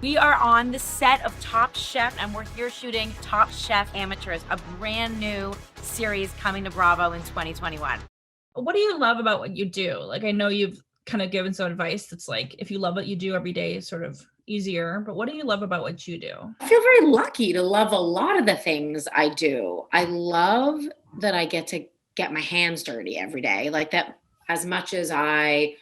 We are on the set of Top Chef, and we're here shooting Top Chef Amateurs, a brand new series coming to Bravo in 2021. What do you love about what you do? Like, I know you've kind of given some advice that's like, if you love what you do every day, it's sort of easier. But what do you love about what you do? I feel very lucky to love a lot of the things I do. I love that I get to get my hands dirty every day. Like that, as much as I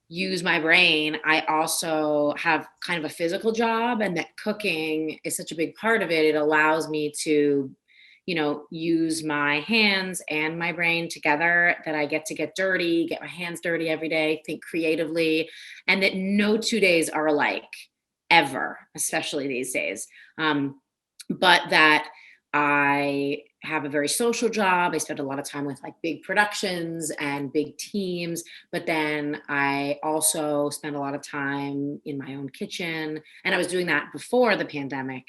use my brain, I also have kind of a physical job, and that cooking is such a big part of it. It allows me to, use my hands and my brain together, that I get to get dirty, get my hands dirty every day, think creatively, and that no 2 days are alike ever, especially these days. But that I have a very social job. I spend a lot of time with like big productions and big teams, but then I also spend a lot of time in my own kitchen. And I was doing that before the pandemic,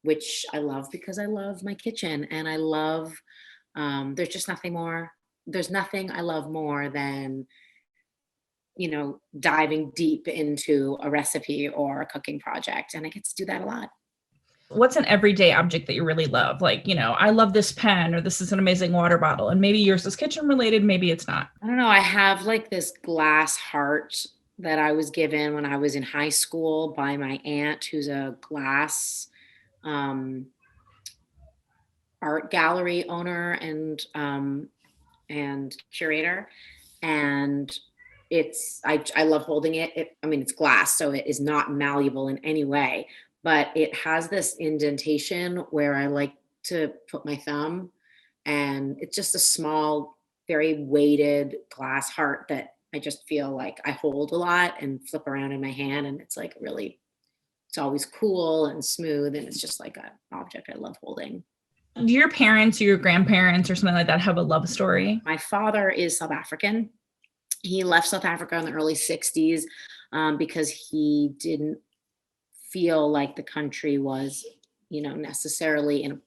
which I love because I love my kitchen, and I love, there's nothing I love more than, diving deep into a recipe or a cooking project. And I get to do that a lot. What's an everyday object that you really love? Like, I love this pen, or this is an amazing water bottle. And maybe yours is kitchen related, maybe it's not. I don't know. I have like this glass heart that I was given when I was in high school by my aunt, who's a glass art gallery owner and curator. And I love holding it. It's glass, so it is not malleable in any way, but it has this indentation where I like to put my thumb, and it's just a small, very weighted glass heart that I just feel like I hold a lot and flip around in my hand. And it's like it's always cool and smooth. And it's just like an object I love holding. Do your parents or your grandparents or something like that have a love story? My father is South African. He left South Africa in the early 60s because he didn't feel like the country was, necessarily in a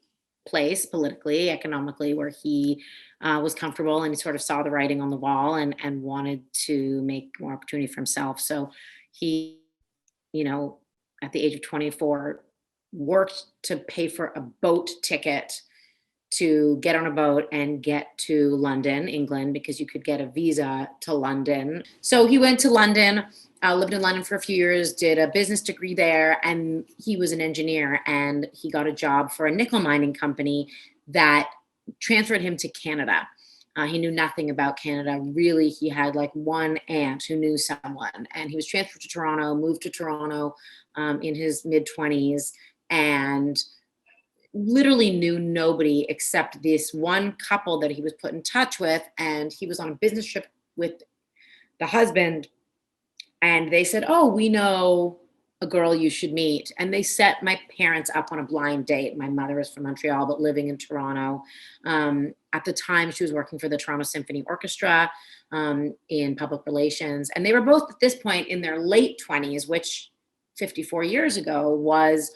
place politically, economically, where he was comfortable, and he sort of saw the writing on the wall and wanted to make more opportunity for himself. So he, at the age of 24, worked to pay for a boat ticket to get on a boat and get to London, England, because you could get a visa to London. So he went to London, lived in London for a few years, did a business degree there, and he was an engineer, and he got a job for a nickel mining company that transferred him to Canada. He knew nothing about Canada. Really, he had like one aunt who knew someone, and he was transferred to Toronto, moved to Toronto in his mid-20s, and literally knew nobody except this one couple that he was put in touch with. And he was on a business trip with the husband, and they said, "Oh, we know a girl you should meet." And they set my parents up on a blind date. My mother is from Montreal, but living in Toronto. At the time, she was working for the Toronto Symphony Orchestra in public relations. And they were both at this point in their late 20s, which 54 years ago was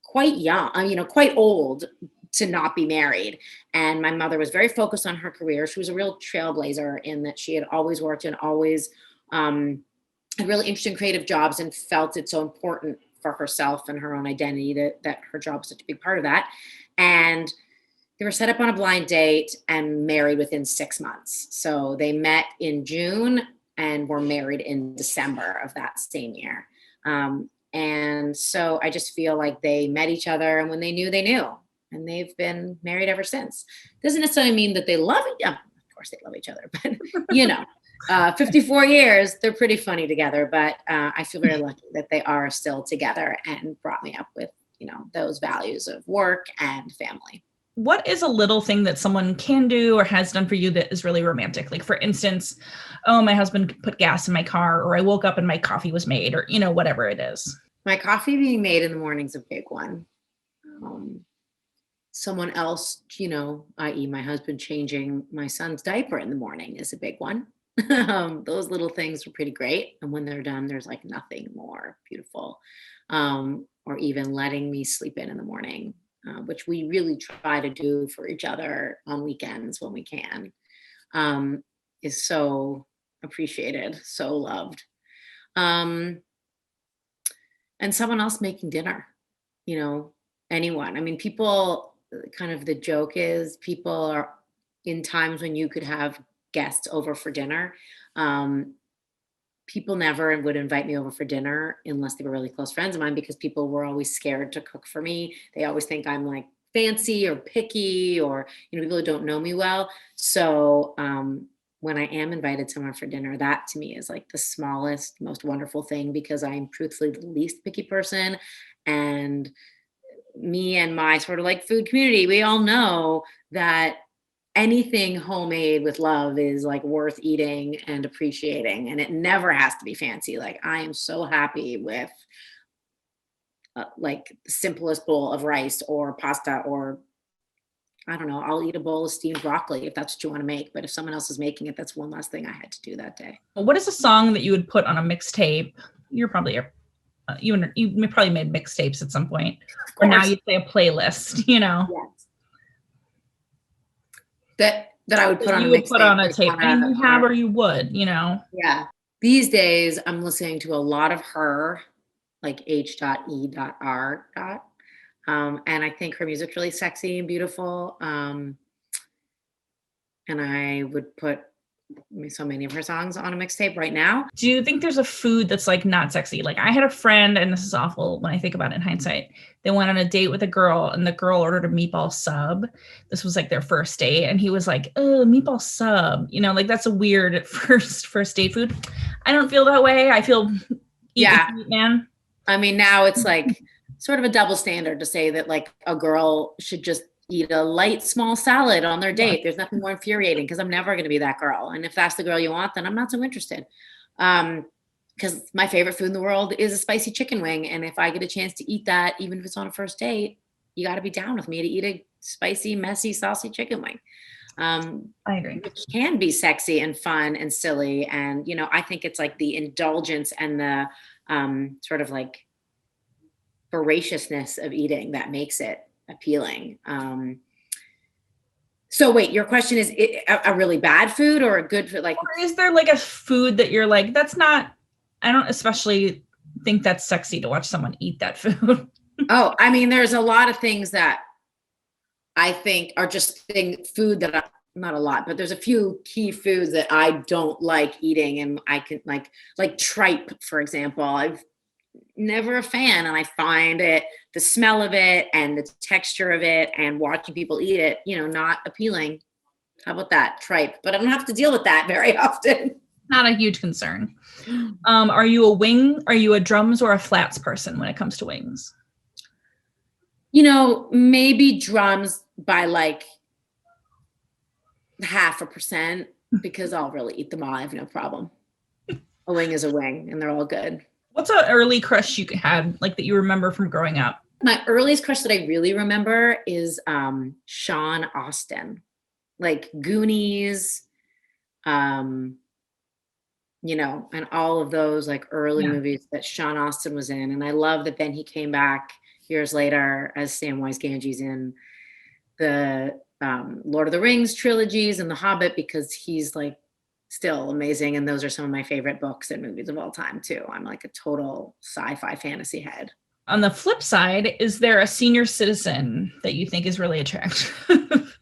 quite young, quite old to not be married. And my mother was very focused on her career. She was a real trailblazer in that she had always worked and always had really interesting creative jobs, and felt it so important for herself and her own identity that her job was such a big part of that. And they were set up on a blind date and married within 6 months. So they met in June and were married in December of that same year. And so I just feel like they met each other, and when they knew, and they've been married ever since. Doesn't necessarily mean that they love each other. Of course they love each other, but 54 years, they're pretty funny together. But I feel very lucky that they are still together and brought me up with, those values of work and family. What is a little thing that someone can do or has done for you that is really romantic? Like, for instance, oh, my husband put gas in my car, or I woke up and my coffee was made, or, whatever it is. My coffee being made in the morning is a big one. Someone else, i.e. my husband changing my son's diaper in the morning is a big one. Those little things are pretty great. And when they're done, there's like nothing more beautiful. Or even letting me sleep in the morning. Which we really try to do for each other on weekends when we can, is so appreciated, so loved. and someone else making dinner, anyone. I mean, people, kind of the joke is people are in times when you could have guests over for dinner. Um, People never would invite me over for dinner unless they were really close friends of mine, because people were always scared to cook for me. They always think I'm like fancy or picky, or people who don't know me well. So when I am invited somewhere for dinner, that to me is like the smallest, most wonderful thing, because I'm truthfully the least picky person. And me and my sort of like food community, we all know that anything homemade with love is like worth eating and appreciating, and it never has to be fancy. Like, I am so happy with like the simplest bowl of rice or pasta, or I don't know, I'll eat a bowl of steamed broccoli if that's what you want to make. But if someone else is making it, that's one less thing I had to do that day. What is a song that you would put on a mixtape? You're probably you probably made mixtapes at some point, or now you'd say a playlist. Yes. That I would put on you a would mixtape. Put on a tape. I mean, you have, or you would, Yeah. These days, I'm listening to a lot of her, like H.E.R. And I think her music's really sexy and beautiful. And I would put so many of her songs on a mixtape right now. Do you think there's a food that's like not sexy? Like, I had a friend, and this is awful when I think about it in hindsight. They went on a date with a girl, and the girl ordered a meatball sub. This was like their first date, and he was like, "Oh, meatball sub." Like, that's a weird first date food. I don't feel that way. I feel eat, man. I mean, now it's like sort of a double standard to say that like a girl should just eat a light small salad on their date. There's nothing more infuriating, because I'm never going to be that girl. And if that's the girl you want, then I'm not so interested. Because my favorite food in the world is a spicy chicken wing. And if I get a chance to eat that, even if it's on a first date, you got to be down with me to eat a spicy, messy, saucy chicken wing. I agree. Which can be sexy and fun and silly. And, I think it's like the indulgence and the sort of like voraciousness of eating that makes it appealing. So wait, your question is a really bad food or a good food? Like, or is there like a food that you're like, that's not, I don't especially think that's sexy to watch someone eat that food? Oh, I mean, there's a lot of things that I think are just food that not a lot, but there's a few key foods that I don't like eating, and I can like tripe, for example. I've never a fan, and I find the smell of it and the texture of it and watching people eat it, not appealing. How about that? Tripe. But I don't have to deal with that very often. Not a huge concern. Are you a drums or a flats person when it comes to wings? Maybe drums by like 0.5%, because I'll really eat them all. I have no problem. A wing is a wing, and they're all good. What's an early crush you had, like, that you remember from growing up? My earliest crush that I really remember is Sean Astin, like Goonies, and all of those like early movies that Sean Astin was in. And I love that then he came back years later as Samwise Gamgee's in the Lord of the Rings trilogies and The Hobbit, because he's like still amazing. And those are some of my favorite books and movies of all time too. I'm like a total sci-fi fantasy head. On the flip side, is there a senior citizen that you think is really attractive?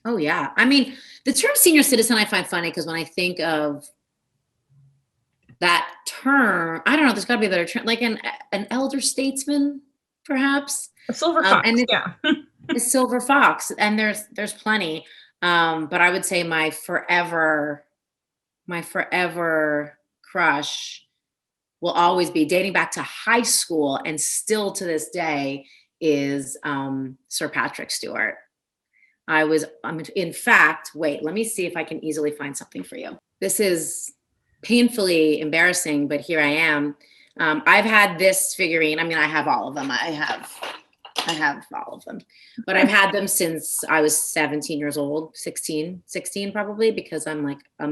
Oh yeah. I mean, the term senior citizen I find funny, because when I think of that term, I don't know, there's gotta be a better term, like an elder statesman, perhaps. A silver fox, A silver fox. And there's plenty. But I would say my forever crush will always be, dating back to high school and still to this day, is Sir Patrick Stewart. In fact, wait, let me see if I can easily find something for you. This is painfully embarrassing, but here I am. I've had this figurine. I mean, I have all of them. I have all of them, but I've had them since I was 17 years old, 16 probably, because I'm like I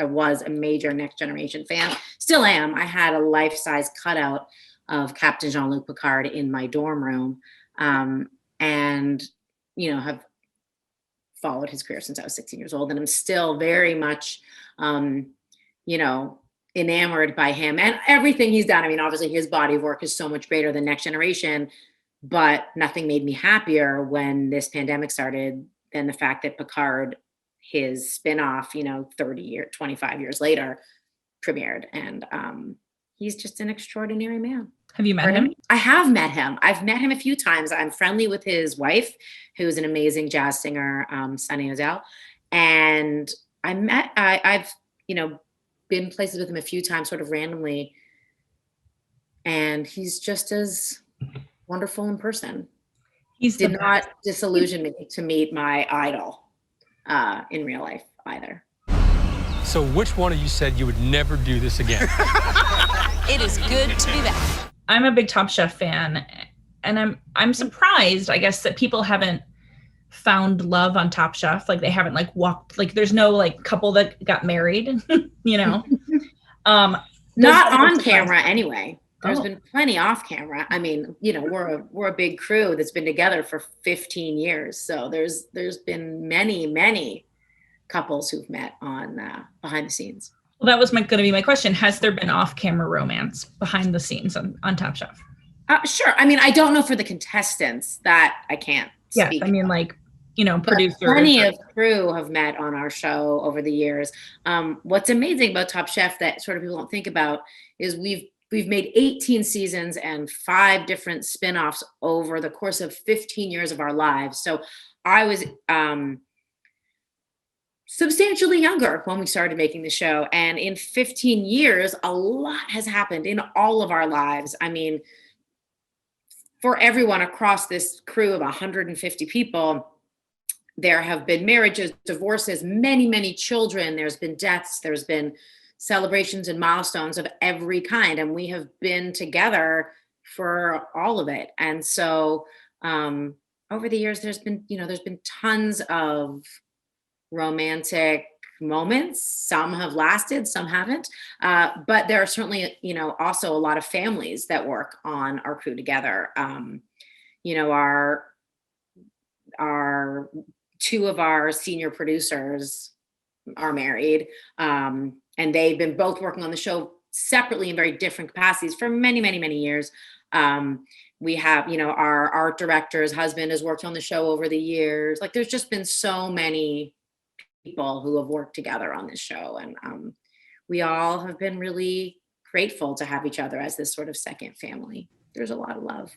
was a major Next Generation fan. Still am. I had a life-size cutout of Captain Jean-Luc Picard in my dorm room, and, have followed his career since I was 16 years old. And I'm still very much, enamored by him and everything he's done. I mean, obviously his body of work is so much greater than Next Generation, but nothing made me happier when this pandemic started than the fact that Picard, his spinoff, 25 years later, premiered. And he's just an extraordinary man. Have you met him? I have met him. I've met him a few times. I'm friendly with his wife, who's an amazing jazz singer, Sunny O'Dell. And I've, been places with him a few times, sort of randomly. And he's just as wonderful in person. Did not disillusion me to meet my idol in real life either. So which one of you said you would never do this again? It is good to be back. I'm a big Top Chef fan, and I'm surprised, I guess, that people haven't found love on Top Chef. Like they haven't walked, there's no couple that got married, Not on camera anyway. There's been plenty off camera. I mean, we're a big crew that's been together for 15 years. So there's been many couples who've met on behind the scenes. Well, that was going to be my question. Has there been off-camera romance behind the scenes on Top Chef? Sure. I mean, I don't know for the contestants. That I can't speak. I mean, producers. Plenty of crew have met on our show over the years. What's amazing about Top Chef that sort of people don't think about is we've made 18 seasons and 5 different spinoffs over the course of 15 years of our lives. So I was substantially younger when we started making the show. And in 15 years, a lot has happened in all of our lives. I mean, for everyone across this crew of 150 people, there have been marriages, divorces, many children. There's been deaths. There's been celebrations and milestones of every kind. And we have been together for all of it. And so over the years, there's been tons of romantic moments. Some have lasted, some haven't. But there are certainly, also a lot of families that work on our crew together. Our 2 of our senior producers are married. And they've been both working on the show separately in very different capacities for many years. We have, our art director's husband has worked on the show over the years. There's just been so many people who have worked together on this show. And we all have been really grateful to have each other as this sort of second family. There's a lot of love.